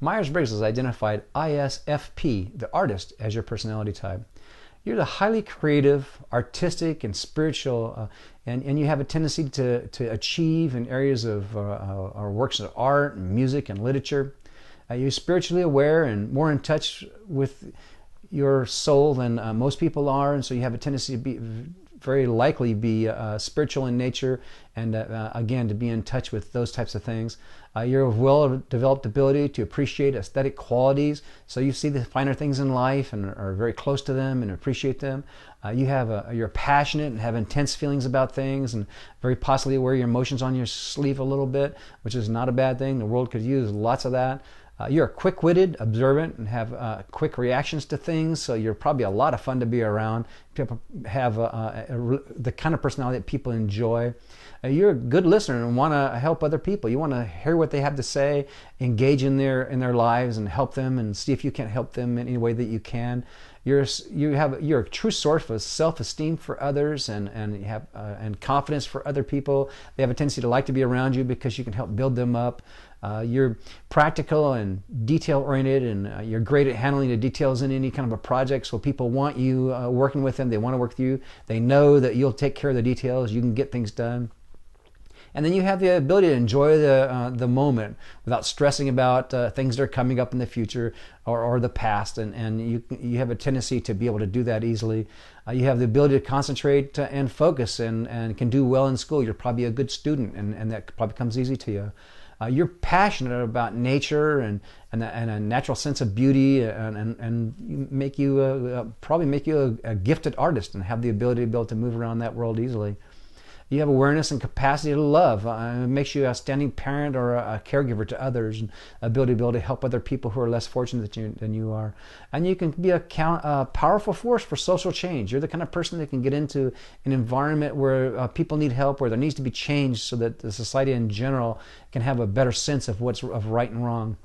Myers-Briggs has identified ISFP, the artist, as your personality type. You're the highly creative, artistic, and spiritual, and you have a tendency to achieve in areas of our works of art, and music, and literature. You're spiritually aware and more in touch with your soul than most people are, and so you have a tendency to be very likely be spiritual in nature, and again, to be in touch with those types of things. You're a well-developed ability to appreciate aesthetic qualities, so you see the finer things in life and are very close to them and appreciate them. You're passionate and have intense feelings about things, and very possibly wear your emotions on your sleeve a little bit, which is not a bad thing. The world could use lots of that. You're quick-witted, observant, and have quick reactions to things, so you're probably a lot of fun to be around. People have the kind of personality that people enjoy. You're a good listener and want to help other people. You want to hear what they have to say, engage in their lives, and help them, and see if you can help them in any way that you can. You're a true source of self-esteem for others, and you have and confidence for other people. They have a tendency to like to be around you because you can help build them up. You're practical and detail-oriented, and you're great at handling the details in any kind of a project, so people want you working with them. They want to work with you. They know that you'll take care of the details. You can get things done. And then you have the ability to enjoy the moment without stressing about things that are coming up in the future or the past, and you have a tendency to be able to do that easily. You have the ability to concentrate and focus, and can do well in school. You're probably a good student, and that probably comes easy to you. You're passionate about nature and a natural sense of beauty, and probably make you a gifted artist and have the ability to be able to move around that world easily. You have awareness and capacity to love. It makes you a outstanding parent or a caregiver to others, and ability to be able to help other people who are less fortunate than you are. And you can be a powerful force for social change. You're the kind of person that can get into an environment where people need help, where there needs to be change, so that the society in general can have a better sense of what's of right and wrong.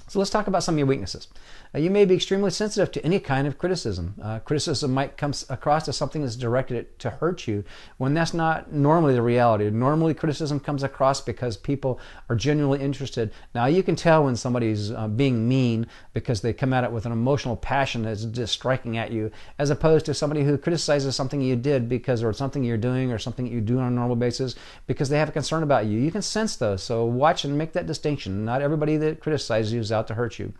So let's talk about some of your weaknesses. You may be extremely sensitive to any kind of criticism. Criticism might come across as something that's directed to hurt you, when that's not normally the reality. Normally, criticism comes across because people are genuinely interested. Now, you can tell when somebody's being mean because they come at it with an emotional passion that's just striking at you, as opposed to somebody who criticizes something you did or something you're doing, or something you do on a normal basis because they have a concern about you. You can sense those, so watch and make that distinction. Not everybody that criticizes you is out to hurt you.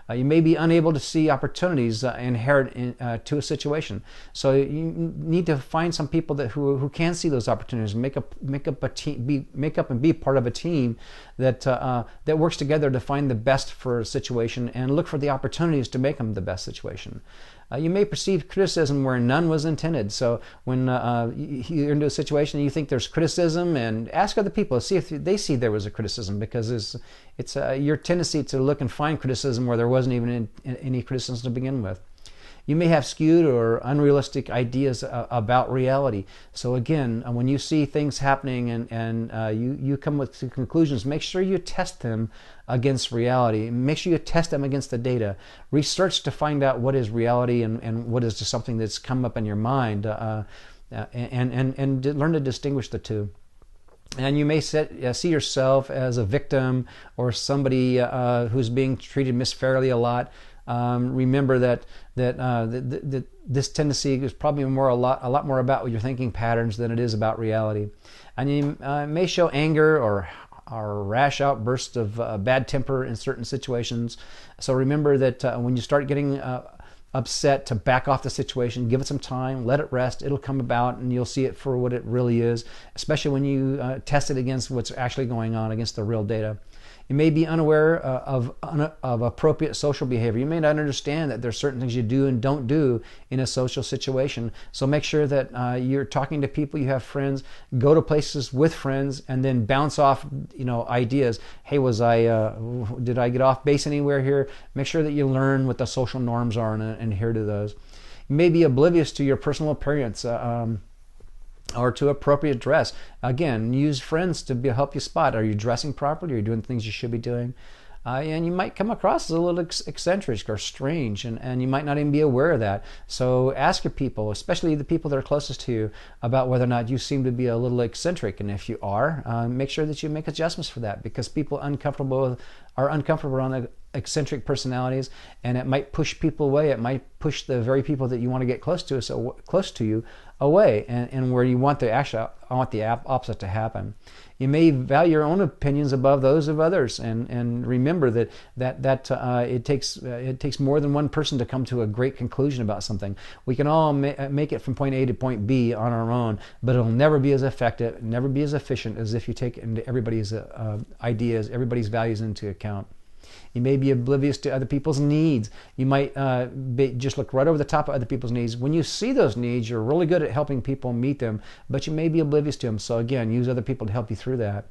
You may be unable to see opportunities inherent to a situation. So you need to find some people who can see those opportunities, make up and be part of a team that works together to find the best for a situation and look for the opportunities to make them the best situation. You may perceive criticism where none was intended. So when you're into a situation and you think there's criticism, and ask other people to see if they see there was a criticism, because it's your tendency to look and find criticism where there wasn't even any criticism to begin with. You may have skewed or unrealistic ideas about reality. So again, when you see things happening and you come with conclusions, make sure you test them against reality. Make sure you test them against the data. Research to find out what is reality and what is just something that's come up in your mind, and learn to distinguish the two. And you may see yourself as a victim or somebody who's being treated misfairly a lot. Remember that this tendency is probably a lot more about your thinking patterns than it is about reality. And you may show anger or rash outbursts of bad temper in certain situations. So remember that when you start getting upset, to back off the situation, give it some time, let it rest. It'll come about, and you'll see it for what it really is, especially when you test it against what's actually going on, against the real data. You may be unaware of appropriate social behavior. You may not understand that there's certain things you do and don't do in a social situation. So make sure that you're talking to people, you have friends, go to places with friends, and then bounce off, ideas. Hey, did I get off base anywhere here? Make sure that you learn what the social norms are and adhere to those. You may be oblivious to your personal appearance. Or to appropriate dress. Again, use friends to help you spot. Are you dressing properly? Are you doing things you should be doing? And you might come across as a little eccentric or strange, and you might not even be aware of that. So ask your people, especially the people that are closest to you, about whether or not you seem to be a little eccentric. And if you are, make sure that you make adjustments for that, because people are uncomfortable around eccentric personalities, and it might push people away. It might push the very people that you want to get close to you away, and where you want the opposite to happen. You may value your own opinions above those of others, and remember that it takes more than one person to come to a great conclusion about something. We can all make it from point A to point B on our own, but it'll never be as effective, never be as efficient as if you take everybody's ideas, everybody's values into account. You may be oblivious to other people's needs. You might just look right over the top of other people's needs. When you see those needs, you're really good at helping people meet them, but you may be oblivious to them. So again, use other people to help you through that.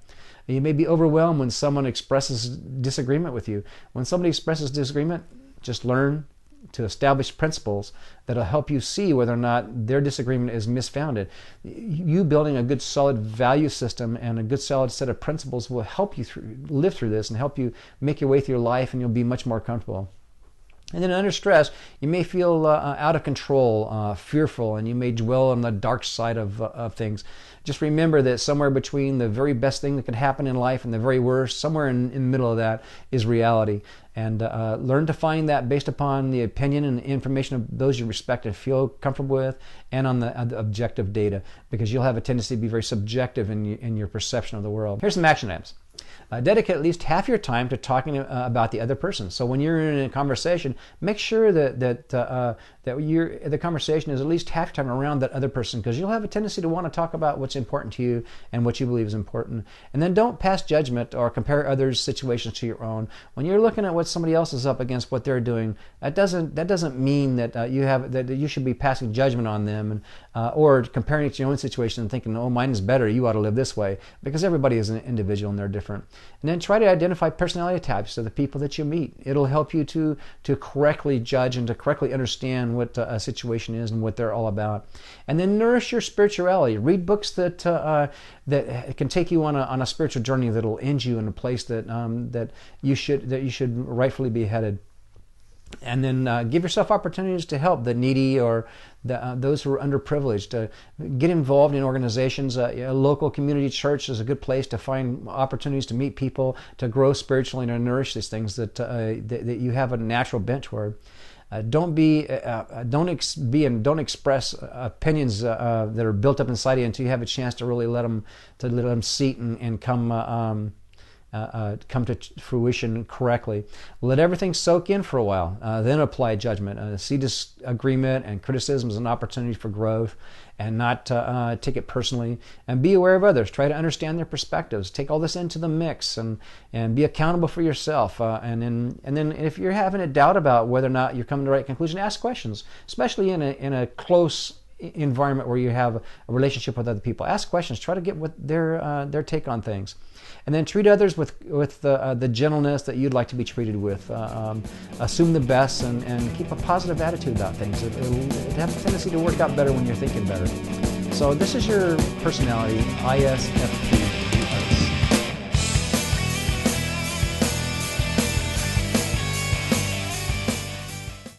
You may be overwhelmed when someone expresses disagreement with you. When somebody expresses disagreement, just learn to establish principles that'll help you see whether or not their disagreement is misfounded. You building a good solid value system and a good solid set of principles will help you live through this and help you make your way through your life, and you'll be much more comfortable. And then under stress, you may feel out of control, fearful, and you may dwell on the dark side of things. Just remember that somewhere between the very best thing that could happen in life and the very worst, somewhere in the middle of that is reality. And learn to find that based upon the opinion and information of those you respect and feel comfortable with, and on the objective data, because you'll have a tendency to be very subjective in your perception of the world. Here's some action items. Dedicate at least half your time to talking about the other person. So when you're in a conversation, make sure that the conversation is at least half your time around that other person, because you'll have a tendency to want to talk about what's important to you and what you believe is important. And then don't pass judgment or compare others' situations to your own. When you're looking at what somebody else is up against, what they're doing, that doesn't mean that you should be passing judgment on them, or comparing it to your own situation and thinking, oh, mine is better, you ought to live this way, because everybody is an individual and they're different. And then try to identify personality types of the people that you meet. It'll help you to correctly judge and to correctly understand what a situation is and what they're all about. And then nourish your spirituality. Read books that can take you on a spiritual journey that'll end you in a place that you should rightfully be headed. And then give yourself opportunities to help the needy or those who are underprivileged. Get involved in organizations. A local community church is a good place to find opportunities to meet people, to grow spiritually, and to nourish these things that you have a natural bent toward. Don't express opinions that are built up inside you until you have a chance to really let them seat and come to fruition correctly. Let everything soak in for a while, then apply judgment. See disagreement and criticism as an opportunity for growth, and not take it personally. And be aware of others. Try to understand their perspectives. Take all this into the mix, and be accountable for yourself. And then if you're having a doubt about whether or not you're coming to the right conclusion, ask questions, especially in a close environment where you have a relationship with other people. Ask questions. Try to get what their take on things. And then treat others with the gentleness that you'd like to be treated with. Assume the best and keep a positive attitude about things. It'll have a tendency to work out better when you're thinking better. So this is your personality, ISFP.